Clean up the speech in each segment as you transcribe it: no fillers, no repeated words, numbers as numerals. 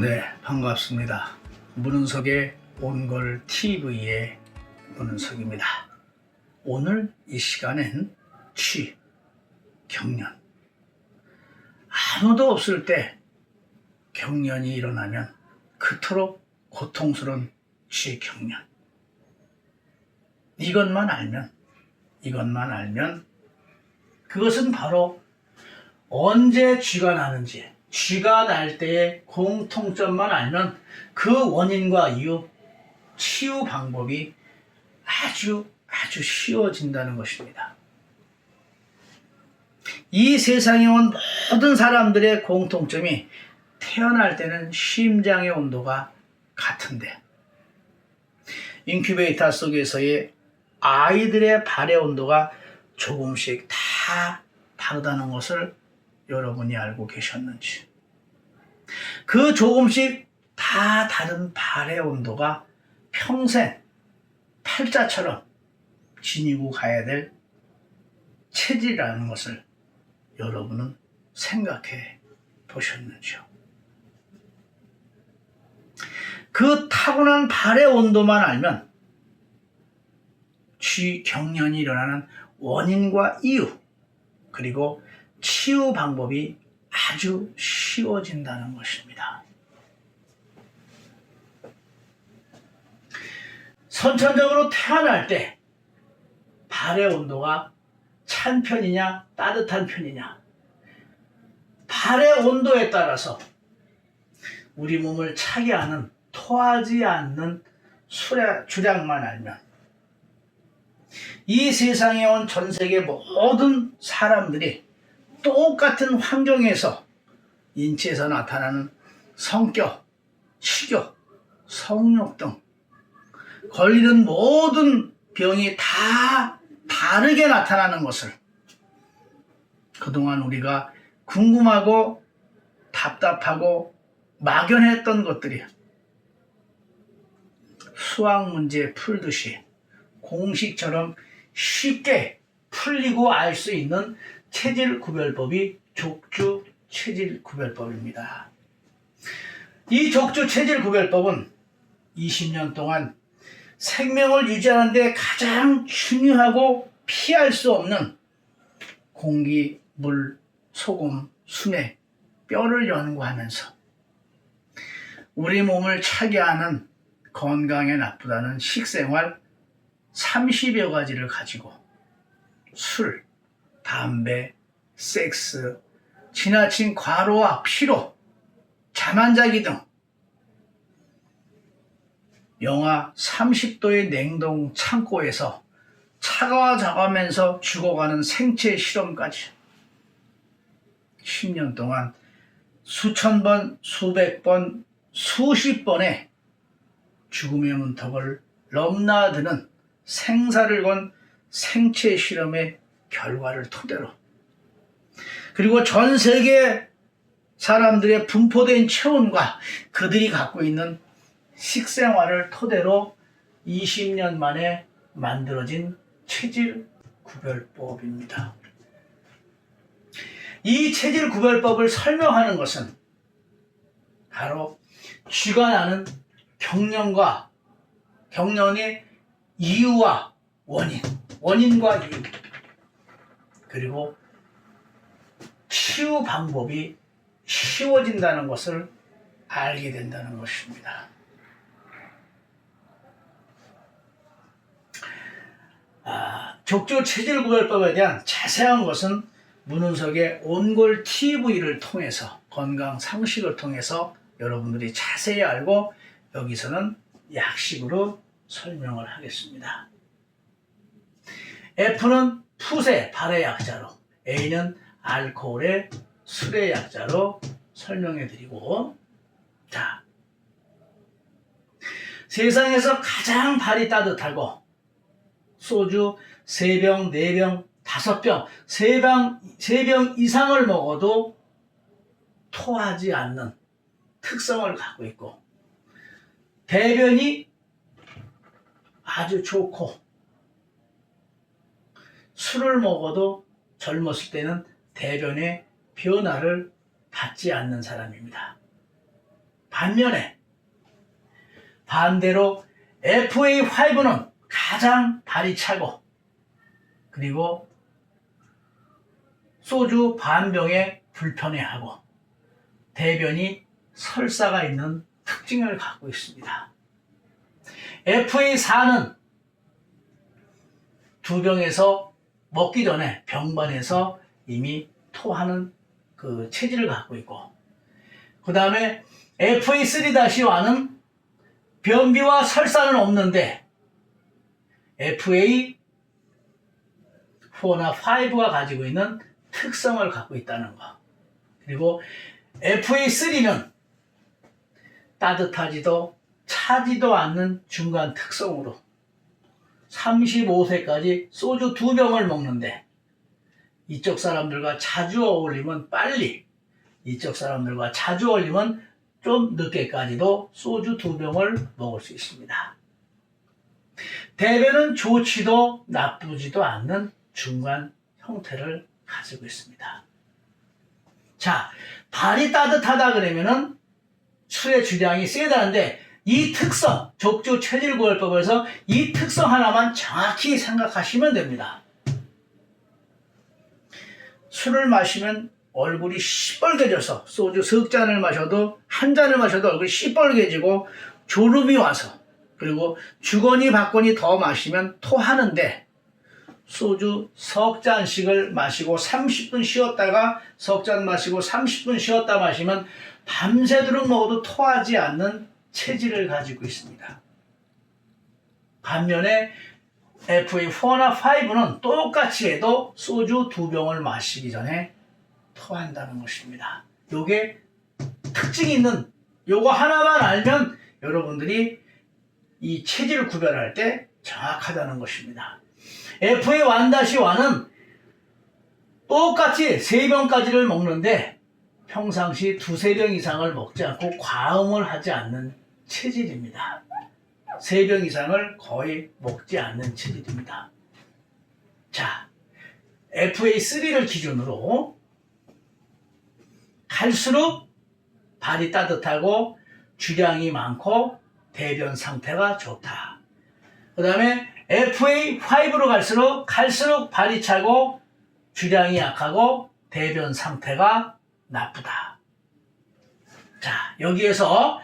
네, 반갑습니다. 문은석의 온걸 TV의 문은석입니다. 오늘 이 시간엔 취, 경련. 아무도 없을 때 경련이 일어나면 그토록 고통스러운 취, 경련. 이것만 알면 그것은 바로 언제 쥐가 나는지, 쥐가 날 때의 공통점만 알면 그 원인과 이유, 치유 방법이 아주 쉬워진다는 것입니다. 이 세상에 온 모든 사람들의 공통점이 태어날 때는 심장의 온도가 같은데, 인큐베이터 속에서의 아이들의 발의 온도가 조금씩 다 다르다는 것을 여러분이 알고 계셨는지, 그 조금씩 다 다른 발의 온도가 평생 팔자처럼 지니고 가야 될 체질이라는 것을 여러분은 생각해 보셨는지요? 그 타고난 발의 온도만 알면 경련이 일어나는 원인과 이유, 그리고 치유 방법이 아주 쉬워진다는 것입니다. 선천적으로 태어날 때 발의 온도가 찬 편이냐 따뜻한 편이냐, 발의 온도에 따라서 우리 몸을 차게 하는, 토하지 않는 주량만 알면 이 세상에 온 전 세계 모든 사람들이 똑같은 환경에서 인체에서 나타나는 성격, 식욕, 성욕 등 걸리는 모든 병이 다 다르게 나타나는 것을 그동안 우리가 궁금하고 답답하고 막연했던 것들이 수학 문제 풀듯이 공식처럼 쉽게 풀리고 알 수 있는 체질 구별법이 족주 체질 구별법입니다. 이 족주 체질 구별법은 20년 동안 생명을 유지하는 데 가장 중요하고 피할 수 없는 공기, 물, 소금, 수맥, 뼈를 연구하면서 우리 몸을 차게 하는 건강에 나쁘다는 식생활 30여 가지를 가지고 술, 담배, 섹스, 지나친 과로와 피로, 잠 안 자기 등 영하 30도의 냉동 창고에서 차가워져가면서 죽어가는 생체 실험까지 10년 동안 수천 번, 수백 번, 수십 번의 죽음의 문턱을 넘나드는 생사를 건 생체 실험의 결과를 토대로, 그리고 전 세계 사람들의 분포된 체온과 그들이 갖고 있는 식생활을 토대로 20년 만에 만들어진 체질 구별법입니다. 이 체질 구별법을 설명하는 것은 바로 쥐가 나는 경련의 이유와 원인과 이유, 그리고 치유 방법이 쉬워진다는 것을 알게 된다는 것입니다. 족주 체질 구별법에 대한 자세한 것은 문은석의 온걸 TV를 통해서, 건강 상식을 통해서 여러분들이 자세히 알고, 여기서는 약식으로 설명을 하겠습니다. F는 풋의 발의 약자로, A는 알코올의 술의 약자로 설명해 드리고, 자, 세상에서 가장 발이 따뜻하고 소주 3병, 4병, 5병, 3병 이상을 먹어도 토하지 않는 특성을 갖고 있고, 대변이 아주 좋고, 술을 먹어도 젊었을 때는 대변의 변화를 받지 않는 사람입니다. 반면에 반대로 FA5는 가장 발이 차고 그리고 소주 반병에 불편해하고 대변이 설사가 있는 특징을 갖고 있습니다. FA4는 두 병에서 먹기 전에 병반에서 이미 토하는 그 체질을 갖고 있고 그 다음에 FA3-1은 변비와 설사는 없는데 FA4나 5가 가지고 있는 특성을 갖고 있다는 거. 그리고 FA3는 따뜻하지도 차지도 않는 중간 특성으로 35세까지 소주 2병을 먹는데 이쪽 사람들과 자주 어울리면 빨리, 이쪽 사람들과 자주 어울리면 좀 늦게까지도 소주 2병을 먹을 수 있습니다. 대변은 좋지도 나쁘지도 않는 중간 형태를 가지고 있습니다. 자, 발이 따뜻하다 그러면은 술의 주량이 세다는데 이 특성, 족주 체질구별법에서 이 특성 하나만 정확히 생각하시면 됩니다. 술을 마시면 얼굴이 시뻘개져서 소주 석 잔을 마셔도 한 잔을 마셔도 얼굴이 시뻘개지고 졸음이 와서 그리고 주거니 받거니 더 마시면 토하는데 소주 석 잔씩을 마시고 30분 쉬었다가 석 잔 마시고 30분 쉬었다 마시면 밤새도록 먹어도 토하지 않는 체질을 가지고 있습니다. 반면에 FA4나 5는 똑같이 해도 소주 2병을 마시기 전에 토한다는 것입니다. 요게 특징 있는 요거 하나만 알면 여러분들이 이 체질을 구별할 때 정확하다는 것입니다. FA1-1은 똑같이 3병까지를 먹는데 평상시 2-3병 이상을 먹지 않고 과음을 하지 않는 체질입니다. 3병 이상을 거의 먹지 않는 체질입니다. 자, FA3를 기준으로 갈수록 발이 따뜻하고 주량이 많고 대변 상태가 좋다. 그 다음에 FA5로 갈수록 발이 차고 주량이 약하고 대변 상태가 나쁘다. 자, 여기에서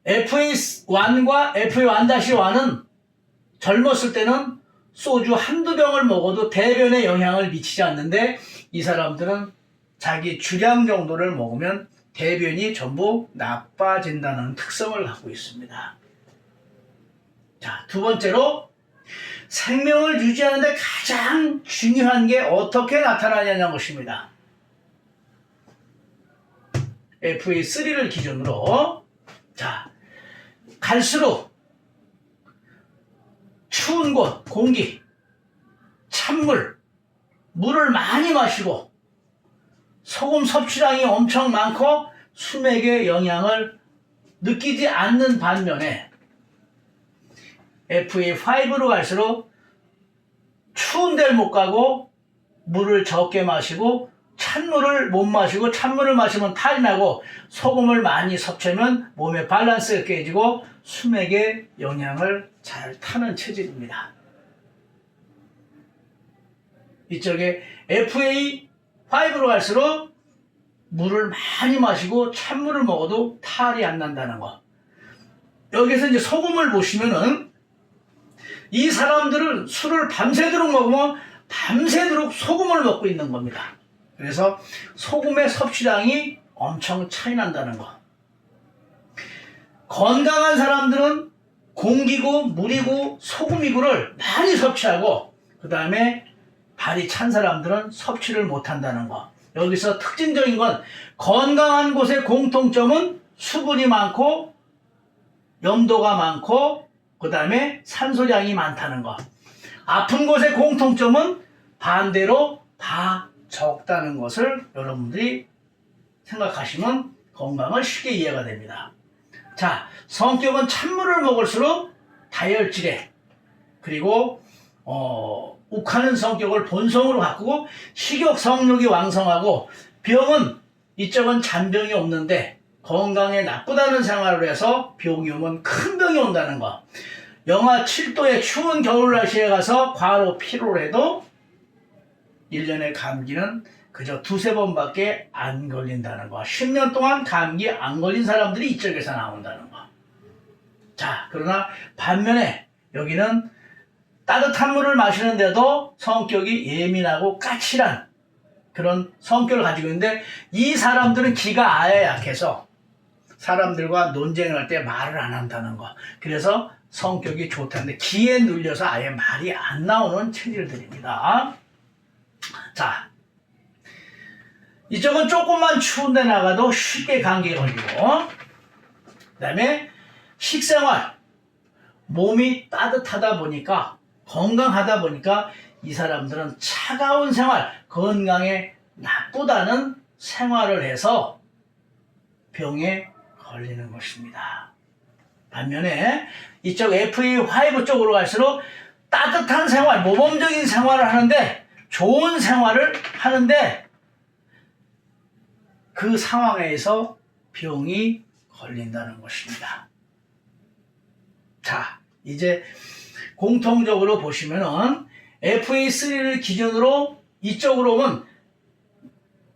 FA1과 FA1-1은 젊었을 때는 소주 한두 병을 먹어도 대변에 영향을 미치지 않는데 이 사람들은 자기 주량 정도를 먹으면 대변이 전부 나빠진다는 특성을 갖고 있습니다. 자, 두 번째로 생명을 유지하는 데 가장 중요한 게 어떻게 나타나냐는 것입니다. FA3를 기준으로 자, 갈수록 추운 곳, 공기, 찬물, 물을 많이 마시고 소금 섭취량이 엄청 많고 수맥에 영향을 느끼지 않는 반면에 FA5로 갈수록 추운 데를 못 가고 물을 적게 마시고 찬물을 못 마시고 찬물을 마시면 탈이 나고 소금을 많이 섭취하면 몸의 밸런스가 깨지고 수맥에 영향을 잘 타는 체질입니다. 이쪽에 FA5로 갈수록 물을 많이 마시고 찬물을 먹어도 탈이 안 난다는 거. 여기서 이제 소금을 보시면은 이 사람들은 술을 밤새도록 먹으면 밤새도록 소금을 먹고 있는 겁니다. 그래서 소금의 섭취량이 엄청 차이 난다는 거. 건강한 사람들은 공기고 물이고 소금이고를 많이 섭취하고 그 다음에 발이 찬 사람들은 섭취를 못한다는 거. 여기서 특징적인 건 건강한 곳의 공통점은 수분이 많고 염도가 많고 그 다음에 산소량이 많다는 거. 아픈 곳의 공통점은 반대로 다 적다는 것을 여러분들이 생각하시면 건강을 쉽게 이해가 됩니다. 자, 성격은 찬물을 먹을수록 다혈질에 그리고 욱하는 성격을 본성으로 바꾸고 식욕 성욕이 왕성하고 병은 이쪽은 잔병이 없는데 건강에 나쁘다는 생활을 해서 병이 오면 큰 병이 온다는 거. 영하 7도의 추운 겨울 날씨에 가서 과로 피로를 해도 1년의 감기는 그저 두세 번밖에 안 걸린다는 거. 10년 동안 감기 안 걸린 사람들이 이쪽에서 나온다는 거. 자, 그러나 반면에 여기는 따뜻한 물을 마시는데도 성격이 예민하고 까칠한 그런 성격을 가지고 있는데, 이 사람들은 기가 아예 약해서 사람들과 논쟁을 할 때 말을 안 한다는 거. 그래서 성격이 좋다는데 기에 눌려서 아예 말이 안 나오는 체질들입니다. 자, 이쪽은 조금만 추운 데 나가도 쉽게 감기 걸리고, 그 다음에 식생활, 몸이 따뜻하다 보니까, 건강하다 보니까 이 사람들은 차가운 생활, 건강에 나쁘다는 생활을 해서 병에 걸리는 것입니다. 반면에 이쪽 FA5 쪽으로 갈수록 따뜻한 생활, 모범적인 생활을 하는데, 좋은 생활을 하는데 그 상황에서 병이 걸린다는 것입니다. 자, 이제 공통적으로 보시면은 FA3를 기준으로 이쪽으로 오면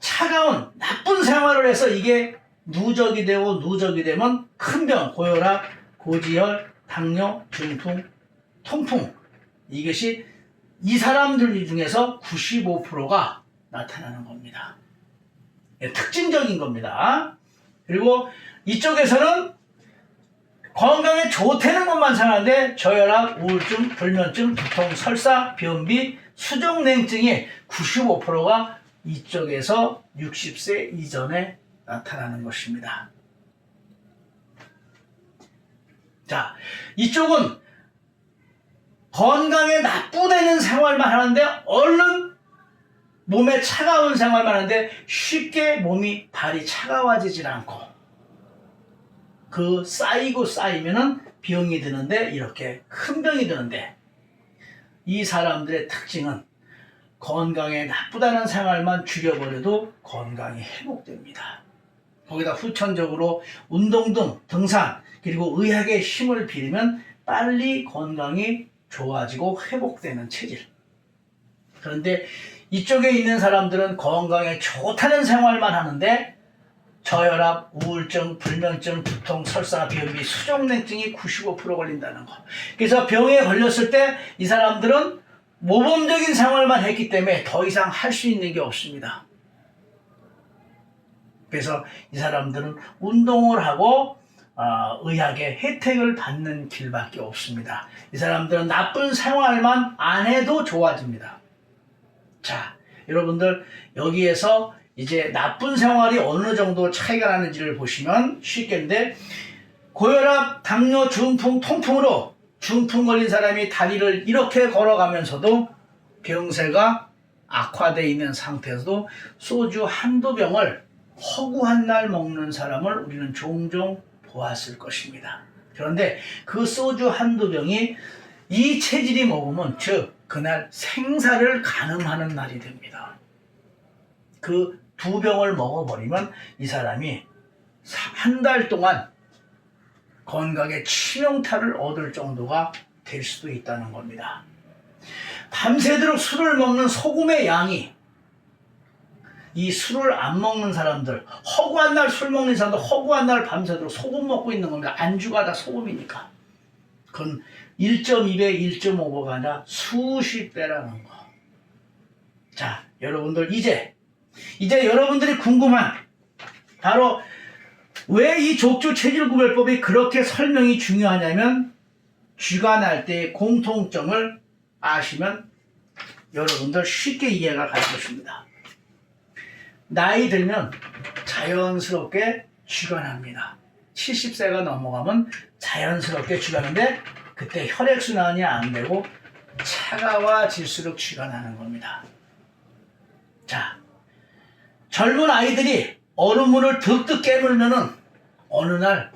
차가운 나쁜 생활을 해서 이게 누적이 되면 큰 병, 고혈압, 고지혈, 당뇨, 중풍, 통풍, 이것이 이 사람들 중에서 95%가 나타나는 겁니다. 특징적인 겁니다. 그리고 이쪽에서는 건강에 좋다는 것만 생각하는데 저혈압, 우울증, 불면증, 두통, 설사, 변비, 수족냉증이 95%가 이쪽에서 60세 이전에 나타나는 것입니다. 자, 이쪽은 건강에 나쁘다는 생활만 하는데, 얼른 몸에 차가운 생활만 하는데 쉽게 몸이 발이 차가워지질 않고, 그 쌓이면은 병이 드는데, 이렇게 큰 병이 드는데, 이 사람들의 특징은 건강에 나쁘다는 생활만 줄여버려도 건강이 회복됩니다. 거기다 후천적으로 운동 등 등산, 그리고 의학의 힘을 빌리면 빨리 건강이 좋아지고 회복되는 체질. 그런데 이쪽에 있는 사람들은 건강에 좋다는 생활만 하는데 저혈압, 우울증, 불면증, 두통, 설사, 변비, 수족냉증이 95% 걸린다는 거. 그래서 병에 걸렸을 때 이 사람들은 모범적인 생활만 했기 때문에 더 이상 할 수 있는 게 없습니다. 그래서 이 사람들은 운동을 하고 의학의 혜택을 받는 길밖에 없습니다. 이 사람들은 나쁜 생활만 안 해도 좋아집니다. 자, 여러분들 여기에서 이제 나쁜 생활이 어느 정도 차이가 나는지를 보시면 쉽겠는데, 고혈압, 당뇨, 중풍, 통풍으로 중풍 걸린 사람이 다리를 이렇게 걸어가면서도 병세가 악화되어 있는 상태에서도 소주 한두 병을 허구한 날 먹는 사람을 우리는 종종 보았을 것입니다. 그런데 그 소주 한두 병이 이 체질이 먹으면, 즉 그날 생사를 가늠하는 날이 됩니다. 그 두 병을 먹어버리면 이 사람이 한 달 동안 건강에 치명타를 얻을 정도가 될 수도 있다는 겁니다. 밤새도록 술을 먹는 소금의 양이, 이 술을 안 먹는 사람들, 허구한 날 술 먹는 사람들, 허구한 날 밤새도록 소금 먹고 있는 겁니다. 안주가 다 소금이니까. 그건 1.2배, 1.5배가 아니라 수십 배라는 거. 자, 여러분들 이제 여러분들이 궁금한, 바로 왜 이 족주 체질 구별법이 그렇게 설명이 중요하냐면, 쥐가 날 때의 공통점을 아시면 여러분들 쉽게 이해가 갈 것입니다. 나이 들면 자연스럽게 쥐가 납니다. 70세가 넘어가면 자연스럽게 쥐가 나는데, 그때 혈액순환이 안 되고 차가워질수록 쥐가 나는 겁니다. 자, 젊은 아이들이 얼음물을 득득 깨물면은 어느 날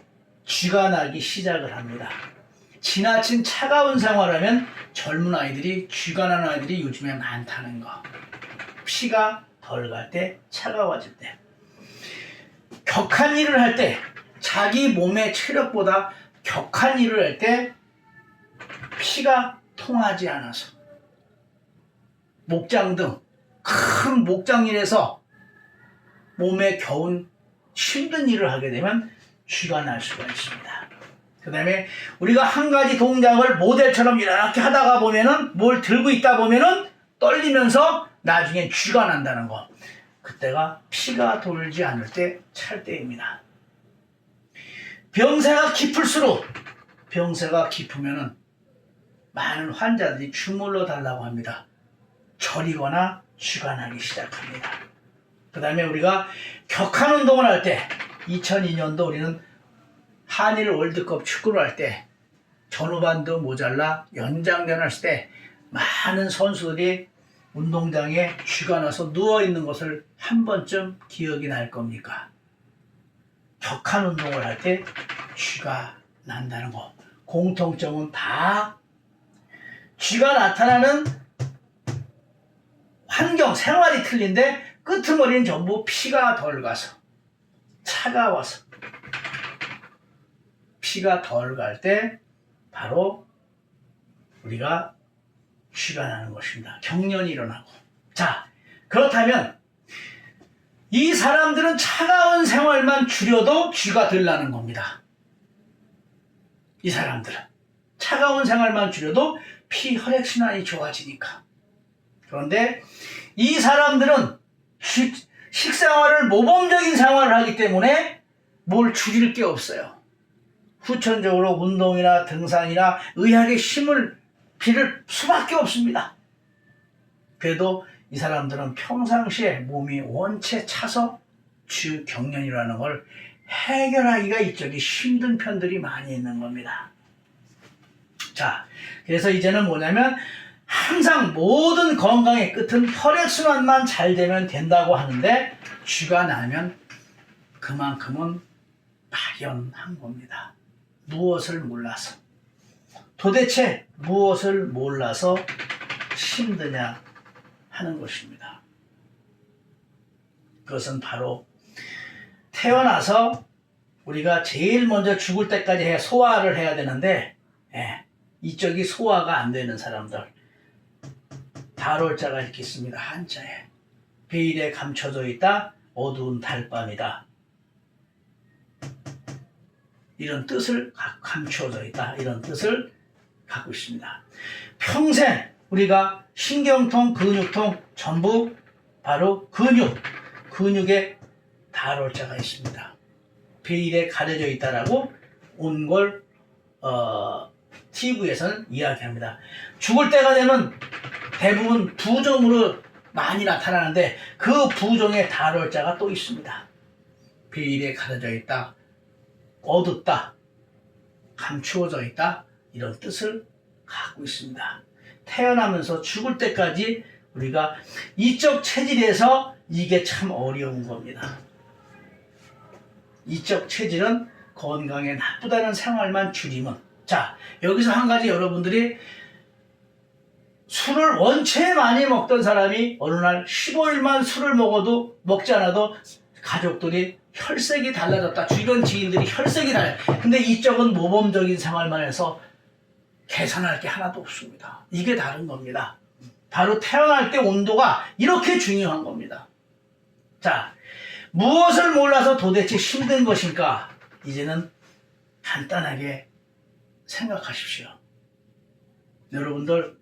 쥐가 나기 시작을 합니다. 지나친 차가운 생활하면 젊은 아이들이 쥐가 나는 아이들이 요즘에 많다는 거. 피가 덜 갈 때, 차가워질 때. 격한 일을 할 때, 자기 몸의 체력보다 격한 일을 할 때 피가 통하지 않아서 목장 등 큰 목장일에서 몸에 겨운 힘든 일을 하게 되면 쥐가 날 수가 있습니다. 그 다음에 우리가 한 가지 동작을 모델처럼 이렇게 하다가 보면은 뭘 들고 있다 보면은 떨리면서 나중에 쥐가 난다는 거. 그때가 피가 돌지 않을 때 찰 때입니다. 병세가 깊을수록 병세가 깊으면은 많은 환자들이 주물러 달라고 합니다. 저리거나 쥐가 나기 시작합니다. 그 다음에 우리가 격한 운동을 할 때 2002년도 우리는 한일 월드컵 축구를 할 때 전후반도 모자라 연장전 했을 때 많은 선수들이 운동장에 쥐가 나서 누워있는 것을 한 번쯤 기억이 날 겁니까? 격한 운동을 할 때 쥐가 난다는 거. 공통점은 다 쥐가 나타나는 환경, 생활이 틀린데 끄트머리는 전부 피가 덜 가서 차가워서 피가 덜 갈 때 바로 우리가 쥐가 나는 것입니다. 경련이 일어나고. 자, 그렇다면 이 사람들은 차가운 생활만 줄여도 쥐가 덜 나는 겁니다. 이 사람들은 차가운 생활만 줄여도 피 혈액순환이 좋아지니까. 그런데 이 사람들은 식생활을 모범적인 생활을 하기 때문에 뭘 줄일 게 없어요. 후천적으로 운동이나 등산이나 의학에 힘을 빌을 수밖에 없습니다. 그래도 이 사람들은 평상시에 몸이 원체 차서 쥐경련이라는 걸 해결하기가 이쪽이 힘든 편들이 많이 있는 겁니다. 자, 그래서 이제는 뭐냐면 항상 모든 건강의 끝은 혈액순환만 잘 되면 된다고 하는데 쥐가 나면 그만큼은 막연한 겁니다. 무엇을 몰라서. 도대체 무엇을 몰라서 힘드냐 하는 것입니다. 그것은 바로 태어나서 우리가 제일 먼저 죽을 때까지 소화를 해야 되는데 이쪽이 소화가 안 되는 사람들, 달월자가 이렇게 있습니다. 한자에 베일에 감춰져 있다 어두운 달밤이다, 이런 뜻을 감춰져 있다, 이런 뜻을 갖고 있습니다. 평생 우리가 신경통, 근육통 전부 바로 근육에 달월자가 있습니다. 베일에 가려져 있다라고 온 걸 TV에서는 이야기합니다. 죽을 때가 되면 대부분 부종으로 많이 나타나는데 그 부종의 달월자가 또 있습니다. 베일에 가려져 있다, 어둡다, 감추어져 있다, 이런 뜻을 갖고 있습니다. 태어나면서 죽을 때까지 우리가 이쪽 체질에서 이게 참 어려운 겁니다. 이쪽 체질은 건강에 나쁘다는 생활만 줄이면. 자, 여기서 한 가지 여러분들이 술을 원체 많이 먹던 사람이 어느 날 15일만 술을 먹지 않아도 가족들이 혈색이 달라졌다. 주변 지인들이 혈색이 달라요. 근데 이쪽은 모범적인 생활만 해서 개선할 게 하나도 없습니다. 이게 다른 겁니다. 바로 태어날 때 온도가 이렇게 중요한 겁니다. 자, 무엇을 몰라서 도대체 힘든 것인가? 이제는 간단하게 생각하십시오. 여러분들,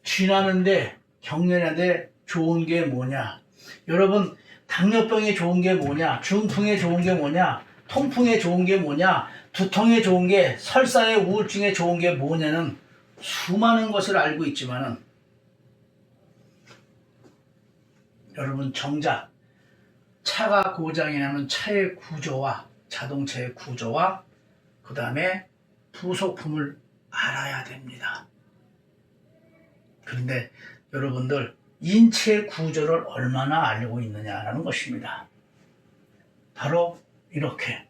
쥐나는데 경련하는데 좋은 게 뭐냐? 여러분, 당뇨병에 좋은 게 뭐냐? 중풍에 좋은 게 뭐냐? 통풍에 좋은 게 뭐냐? 두통에 좋은 게, 설사에 우울증에 좋은 게 뭐냐는 수많은 것을 알고 있지만은 여러분, 정작 차가 고장이 나면 차의 구조와 자동차의 구조와 그 다음에 부속품을 알아야 됩니다. 그런데 여러분들, 인체 구조를 얼마나 알고 있느냐라는 것입니다. 바로 이렇게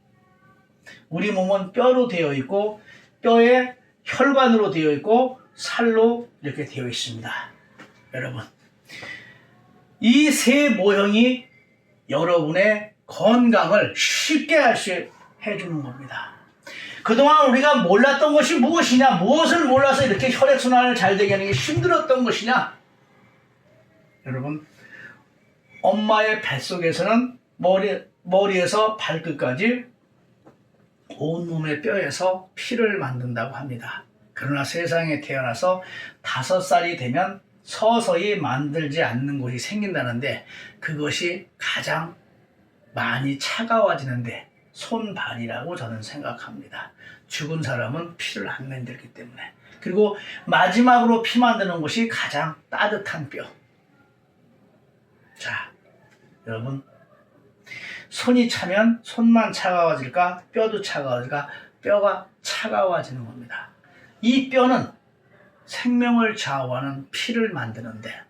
우리 몸은 뼈로 되어 있고 뼈에 혈관으로 되어 있고 살로 이렇게 되어 있습니다. 여러분, 이 세 모형이 여러분의 건강을 쉽게 할 수 해주는 겁니다. 그동안 우리가 몰랐던 것이 무엇이냐, 무엇을 몰라서 이렇게 혈액순환을 잘 되게 하는 게 힘들었던 것이냐. 여러분, 엄마의 뱃속에서는 머리에서 발끝까지 온몸의 뼈에서 피를 만든다고 합니다. 그러나 세상에 태어나서 5살이 되면 서서히 만들지 않는 곳이 생긴다는데, 그것이 가장 많이 차가워지는데 손발이라고 저는 생각합니다. 죽은 사람은 피를 안 만들기 때문에. 그리고 마지막으로 피 만드는 곳이 가장 따뜻한 뼈. 자, 여러분, 손이 차면 손만 차가워질까? 뼈도 차가워질까? 뼈가 차가워지는 겁니다. 이 뼈는 생명을 좌우하는 피를 만드는데,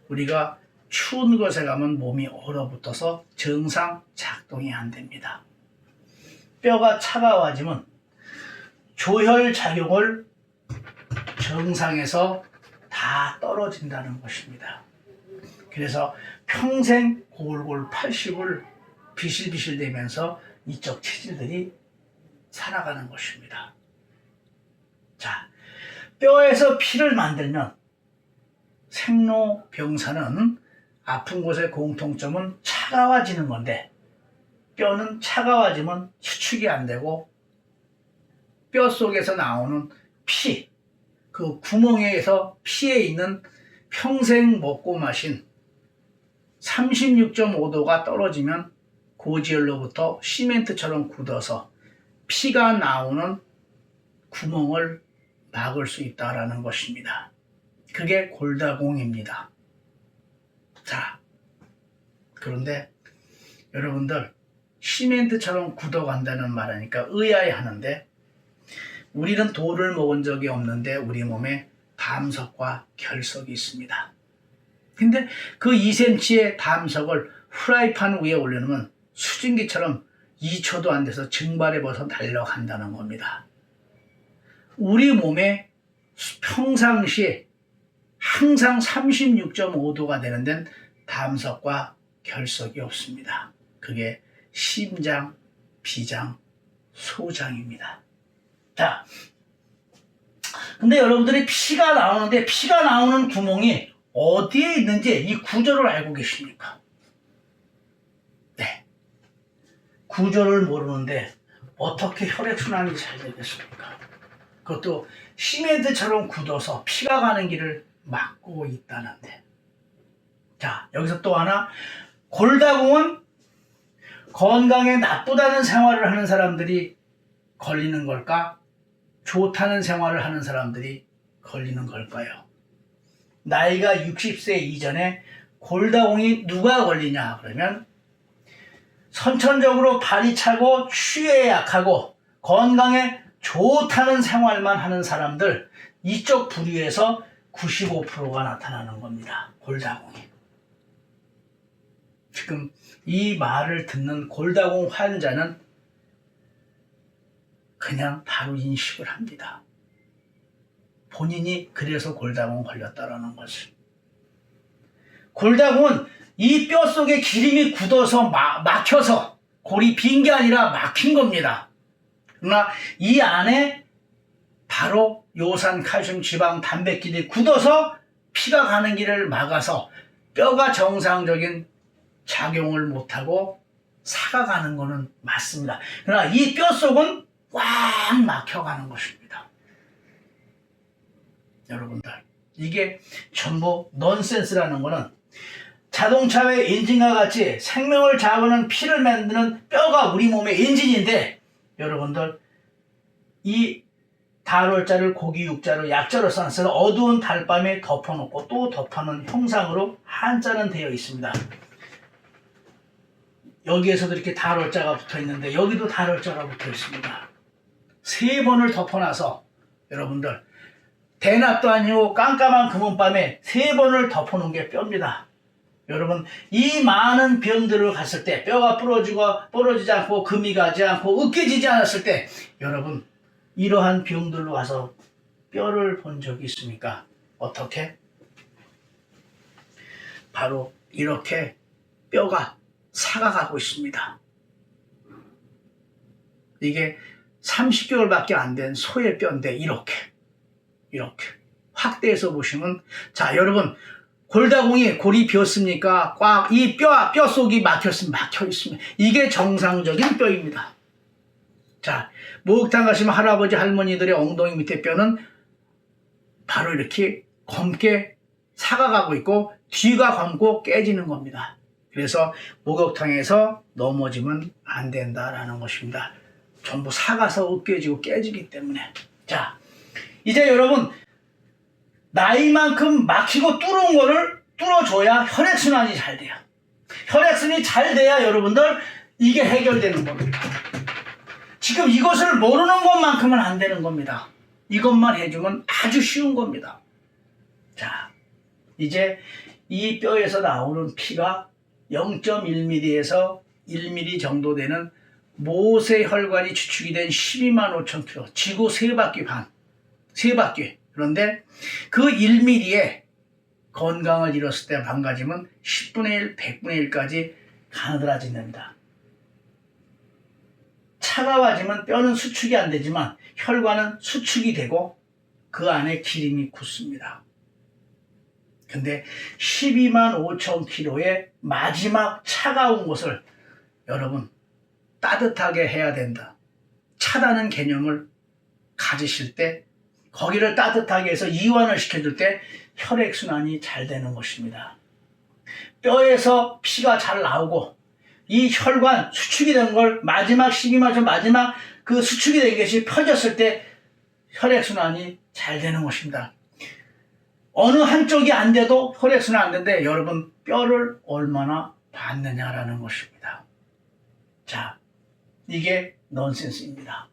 우리가 추운 곳에 가면 몸이 얼어붙어서 정상 작동이 안 됩니다. 뼈가 차가워지면 조혈 작용을 정상에서 다 떨어진다는 것입니다. 그래서 평생 골골 80을 비실비실 대면서 이쪽 체질들이 살아가는 것입니다. 자, 뼈에서 피를 만들면 생로병사는 아픈 곳의 공통점은 차가워지는 건데, 뼈는 차가워지면 수축이 안 되고 뼈 속에서 나오는 피, 그 구멍에서 피에 있는 평생 먹고 마신 36.5도가 떨어지면 고지혈로부터 시멘트처럼 굳어서 피가 나오는 구멍을 막을 수 있다라는 것입니다. 그게 골다공입니다. 자, 그런데 여러분들, 시멘트처럼 굳어간다는 말하니까 의아해하는데, 우리는 돌을 먹은 적이 없는데 우리 몸에 담석과 결석이 있습니다. 근데 그 2cm의 담석을 프라이팬 위에 올려놓으면 수증기처럼 2초도 안 돼서 증발해 벗어 달려간다는 겁니다. 우리 몸에 평상시에 항상 36.5도가 되는 데는 담석과 결석이 없습니다. 그게 심장, 비장, 소장입니다. 자, 근데 여러분들이 피가 나오는데, 피가 나오는 구멍이 어디에 있는지 이 구조를 알고 계십니까? 네. 구조를 모르는데 어떻게 혈액순환이 잘 되겠습니까? 그것도 시멘트처럼 굳어서 피가 가는 길을 막고 있다는데. 자, 여기서 또 하나, 골다공은 건강에 나쁘다는 생활을 하는 사람들이 걸리는 걸까? 좋다는 생활을 하는 사람들이 걸리는 걸까요? 나이가 60세 이전에 골다공이 누가 걸리냐 그러면, 선천적으로 발이 차고 추위에 약하고 건강에 좋다는 생활만 하는 사람들, 이쪽 부류에서 95%가 나타나는 겁니다. 골다공이. 지금 이 말을 듣는 골다공 환자는 그냥 바로 인식을 합니다. 본인이 그래서 골다공 걸렸다라는 것을. 골다공은 이 뼈 속에 기름이 굳어서 막혀서 골이 빈 게 아니라 막힌 겁니다. 그러나 이 안에 바로 요산, 칼슘, 지방, 단백질이 굳어서 피가 가는 길을 막아서 뼈가 정상적인 작용을 못하고 사가가는 것은 맞습니다. 그러나 이 뼈 속은 꽉 막혀가는 것입니다. 여러분들, 이게 전부 넌센스라는 것은, 자동차의 엔진과 같이 생명을 좌우하는 피를 만드는 뼈가 우리 몸의 엔진인데, 여러분들, 이 달월자를 고기 육자로 약자로 써서 어두운 달밤에 덮어놓고 또 덮어놓은 형상으로 한자는 되어 있습니다. 여기에서도 이렇게 달월자가 붙어 있는데 여기도 달월자가 붙어 있습니다. 3번을 덮어놔서, 여러분들, 대낮도 아니고 깜깜한 금은밤에 3번을 덮어놓은 게 뼈입니다. 여러분, 이 많은 병들을 갔을 때, 뼈가 부러지지 않고 금이 가지 않고 으깨지지 않았을 때, 여러분, 이러한 병들로 가서 뼈를 본 적이 있습니까? 어떻게? 바로 이렇게 뼈가 사가가고 있습니다. 이게 30개월밖에 안 된 소의 뼈인데 이렇게 확대해서 보시면, 자 여러분, 골다공이 골이 비었습니까? 꽉 이 뼈 속이 막혀 있습니다. 이게 정상적인 뼈입니다. 자, 목욕탕 가시면 할아버지 할머니들의 엉덩이 밑에 뼈는 바로 이렇게 검게 사가가고 있고 뒤가 검고 깨지는 겁니다. 그래서 목욕탕에서 넘어지면 안 된다라는 것입니다. 전부 사가서 으깨지고 깨지기 때문에. 자, 이제 여러분, 나이만큼 막히고 뚫은 거를 뚫어줘야 혈액순환이 잘 돼요. 혈액순환이 잘 돼야 여러분들 이게 해결되는 겁니다. 지금 이것을 모르는 것만큼은 안 되는 겁니다. 이것만 해주면 아주 쉬운 겁니다. 자, 이제 이 뼈에서 나오는 피가 0.1mm에서 1mm 정도 되는 모세혈관이 추축이 된 125,000km, 지구 3바퀴 반, 3바퀴. 그런데 그 1mm에 건강을 잃었을 때 망가지면 10분의 1, 100분의 1까지 가느라진답니다. 차가워지면 뼈는 수축이 안 되지만 혈관은 수축이 되고 그 안에 기름이 굳습니다. 근데 125,000km의 마지막 차가운 곳을 여러분 따뜻하게 해야 된다. 차다는 개념을 가지실 때 거기를 따뜻하게 해서 이완을 시켜줄 때 혈액순환이 잘 되는 것입니다. 뼈에서 피가 잘 나오고 이 혈관 수축이 된 걸 마지막 12마초 마지막 그 수축이 된 것이 펴졌을 때 혈액순환이 잘 되는 것입니다. 어느 한쪽이 안 돼도 혈액순환 안 되는데 여러분 뼈를 얼마나 받느냐라는 것입니다. 자, 이게 넌센스입니다.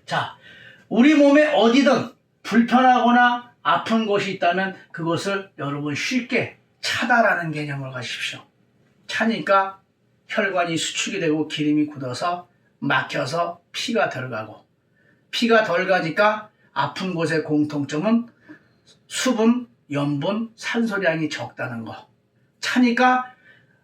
자, 우리 몸에 어디든 불편하거나 아픈 곳이 있다면 그것을 여러분 쉽게 차다라는 개념을 가십시오. 차니까 혈관이 수축이 되고 기름이 굳어서 막혀서 피가 덜 가고, 피가 덜 가니까 아픈 곳의 공통점은 수분, 염분, 산소량이 적다는 거. 차니까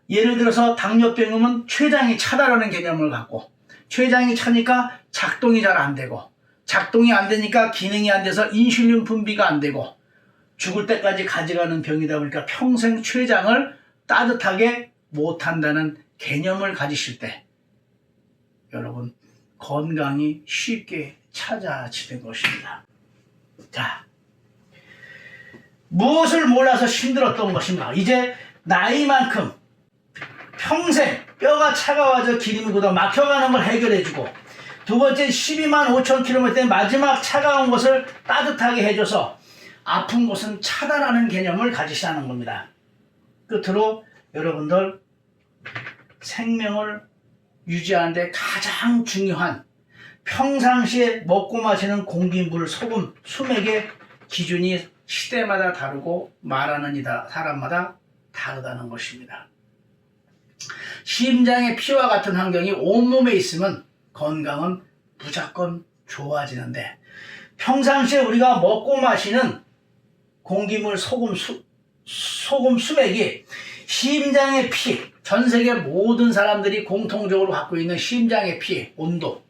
예를 들어서 당뇨병이면 췌장이 차다라는 개념을 갖고, 췌장이 차니까 작동이 잘 안 되고, 작동이 안 되니까 기능이 안 돼서 인슐린 분비가 안 되고 죽을 때까지 가져가는 병이다 보니까 평생 췌장을 따뜻하게 못한다는 개념을 가지실 때 여러분 건강이 쉽게 찾아지는 것입니다. 자, 무엇을 몰라서 힘들었던 것인가? 이제 나이만큼 평생 뼈가 차가워져 기름이 굳어 막혀가는 걸 해결해주고, 두 번째 125,000km 마지막 차가운 곳을 따뜻하게 해줘서 아픈 곳은 차단하는 개념을 가지시라는 겁니다. 끝으로 여러분들 생명을 유지하는 데 가장 중요한 평상시에 먹고 마시는 공기, 물, 소금, 수맥의 기준이 시대마다 다르고 말하는 사람마다 다르다는 것입니다. 심장의 피와 같은 환경이 온몸에 있으면 건강은 무조건 좋아지는데 평상시에 우리가 먹고 마시는 공기물, 소금, 수맥이 심장의 피, 전 세계 모든 사람들이 공통적으로 갖고 있는 심장의 피, 온도,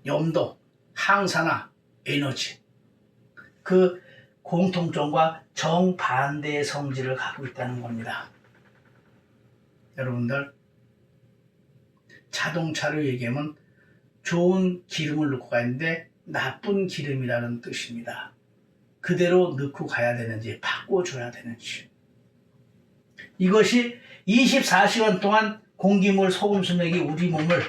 염도, 항산화, 에너지, 그 공통점과 정반대의 성질을 갖고 있다는 겁니다. 여러분들, 자동차를 얘기하면 좋은 기름을 넣고 가는데 나쁜 기름이라는 뜻입니다. 그대로 넣고 가야 되는지 바꿔줘야 되는지, 이것이 24시간 동안 공기물, 소금, 수맥이 우리 몸을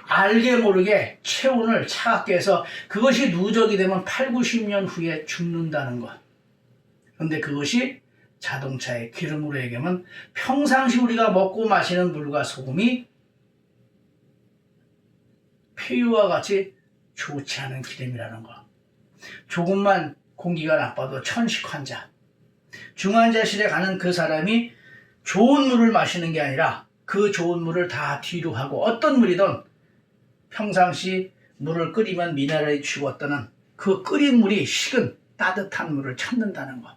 알게 모르게 체온을 차갑게 해서 그것이 누적이 되면 8, 90년 후에 죽는다는 것. 그런데 그것이 자동차의 기름으로 얘기하면 평상시 우리가 먹고 마시는 물과 소금이 폐유와 같이 좋지 않은 기름이라는 거. 조금만 공기가 나빠도 천식 환자, 중환자실에 가는 그 사람이 좋은 물을 마시는 게 아니라 그 좋은 물을 다 뒤로 하고 어떤 물이든 평상시 물을 끓이면 미네랄이 죽었다는 그 끓인 물이 식은 따뜻한 물을 찾는다는 것.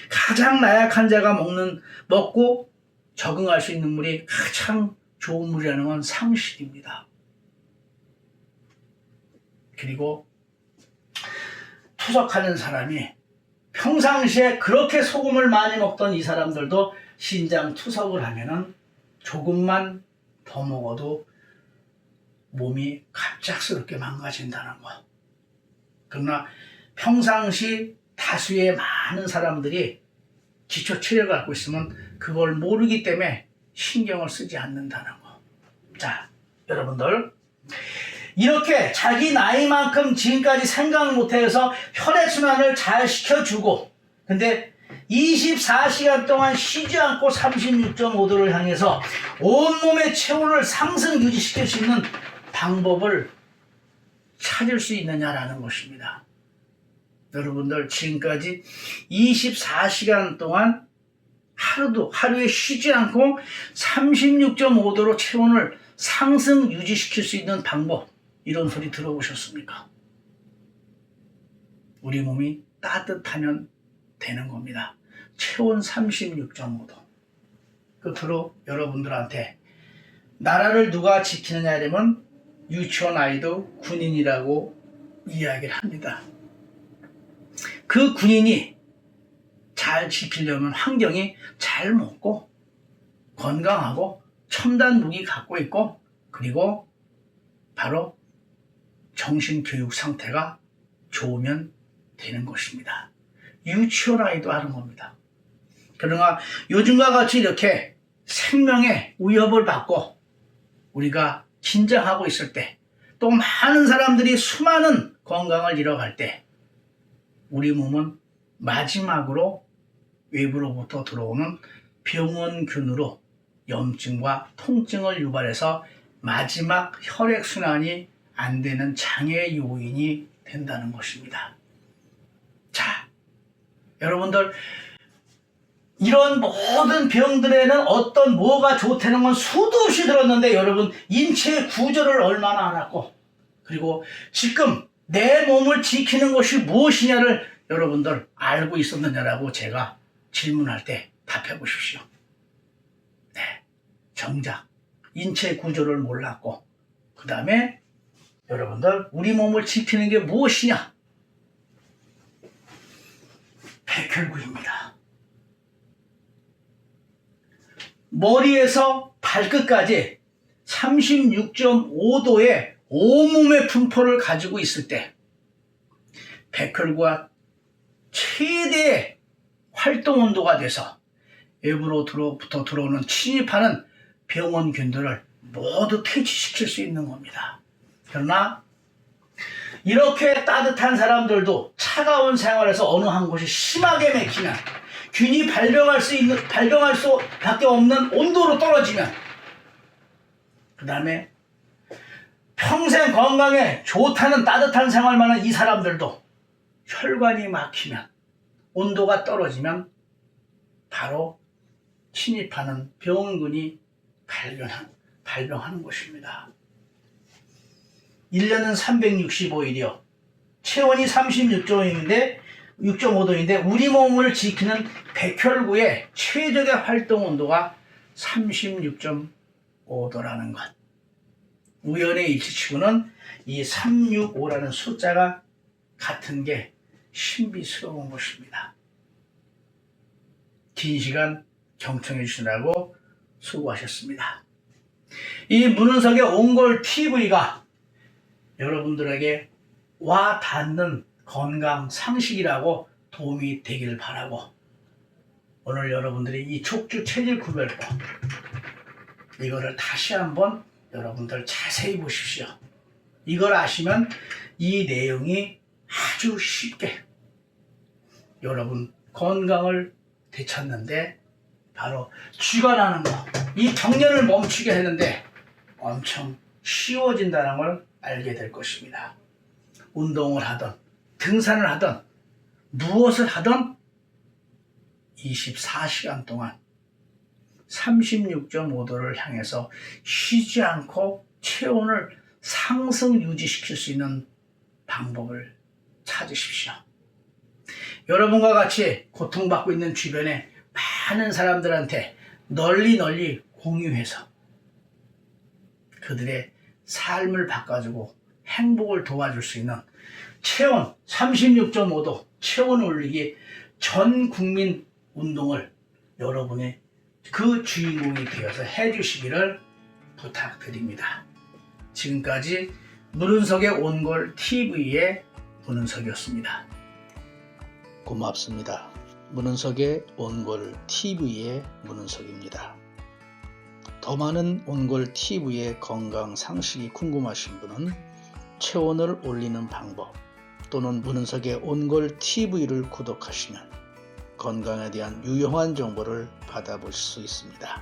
가장 나약한 자가 먹고 적응할 수 있는 물이 가장 좋은 물이라는 건 상식입니다. 그리고 투석하는 사람이 평상시에 그렇게 소금을 많이 먹던 이 사람들도 신장 투석을 하면은 조금만 더 먹어도 몸이 갑작스럽게 망가진다는 거. 그러나 평상시 다수의 많은 사람들이 기초 체력을 갖고 있으면 그걸 모르기 때문에 신경을 쓰지 않는다는 거. 자, 여러분들 이렇게 자기 나이만큼 지금까지 생각 못해서 혈액순환을 잘 시켜주고 근데 24시간 동안 쉬지 않고 36.5도를 향해서 온몸의 체온을 상승 유지시킬 수 있는 방법을 찾을 수 있느냐라는 것입니다. 여러분들 지금까지 24시간 동안 하루에 쉬지 않고 36.5도로 체온을 상승 유지시킬 수 있는 방법 이런 소리 들어보셨습니까? 우리 몸이 따뜻하면 되는 겁니다. 체온 36.5도. 끝으로 여러분들한테 나라를 누가 지키느냐 하면 유치원 아이도 군인이라고 이야기를 합니다. 그 군인이 잘 지키려면 환경이 잘 먹고 건강하고 첨단 무기 갖고 있고 그리고 바로 정신교육 상태가 좋으면 되는 것입니다. 유치원 아이도 하는 겁니다. 그러나 요즘과 같이 이렇게 생명의 위협을 받고 우리가 긴장하고 있을 때 또 많은 사람들이 수많은 건강을 잃어갈 때 우리 몸은 마지막으로 외부로부터 들어오는 병원균으로 염증과 통증을 유발해서 마지막 혈액순환이 안 되는 장애 요인이 된다는 것입니다. 자, 여러분들 이런 모든 병들에는 어떤 뭐가 좋다는 건 수도 없이 들었는데 여러분 인체의 구조를 얼마나 알았고 그리고 지금 내 몸을 지키는 것이 무엇이냐를 여러분들 알고 있었느냐라고 제가 질문할 때 답해 보십시오. 네, 정작 인체 구조를 몰랐고 그 다음에 여러분들 우리 몸을 지키는 게 무엇이냐? 백혈구입니다. 머리에서 발끝까지 36.5도의 온몸의 분포를 가지고 있을 때 백혈구가 최대의 활동 온도가 돼서 외부로부터 들어오는 침입하는 병원균들을 모두 퇴치시킬 수 있는 겁니다. 그러나 이렇게 따뜻한 사람들도 차가운 생활에서 어느 한 곳이 심하게 맥히면 균이 발병할 수밖에 없는 온도로 떨어지면 그 다음에 평생 건강에 좋다는 따뜻한 생활만 하는 이 사람들도 혈관이 막히면 온도가 떨어지면 바로 침입하는 병균이 발병하는 것입니다. 1년은 365일이요. 체온이 36.5도인데 우리 몸을 지키는 백혈구의 최적의 활동 온도가 36.5도라는 것. 우연의 일치치고는 이 365라는 숫자가 같은 게 신비스러운 것입니다. 긴 시간 경청해 주시느라고 수고하셨습니다. 이 문은석의 옹골 TV가 여러분들에게 와 닿는 건강 상식이라고 도움이 되길 바라고 오늘 여러분들이 이 척추 체질 구별법 이거를 다시 한번 여러분들 자세히 보십시오. 이걸 아시면 이 내용이 아주 쉽게 여러분 건강을 되찾는데 바로 쥐가 나는 거, 이 경련을 멈추게 하는데 엄청 쉬워진다는 걸 알게 될 것입니다. 운동을 하든 등산을 하든 무엇을 하든 24시간 동안 36.5도를 향해서 쉬지 않고 체온을 상승 유지시킬 수 있는 방법을 찾으십시오. 여러분과 같이 고통받고 있는 주변에 많은 사람들한테 널리 공유해서 그들의 삶을 바꿔주고 행복을 도와줄 수 있는 체온 36.5도 체온 올리기 전 국민 운동을 여러분의 그 주인공이 되어서 해주시기를 부탁드립니다. 지금까지 문은석의 온골 TV의 문은석이었습니다. 고맙습니다. 문은석의 온골 TV의 문은석입니다. 더 많은 온골 TV의 건강 상식이 궁금하신 분은 체온을 올리는 방법 또는 문은석의 온골 TV를 구독하시면 건강에 대한 유용한 정보를 받아볼 수 있습니다.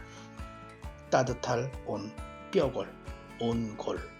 따뜻할 온, 뼈골, 온골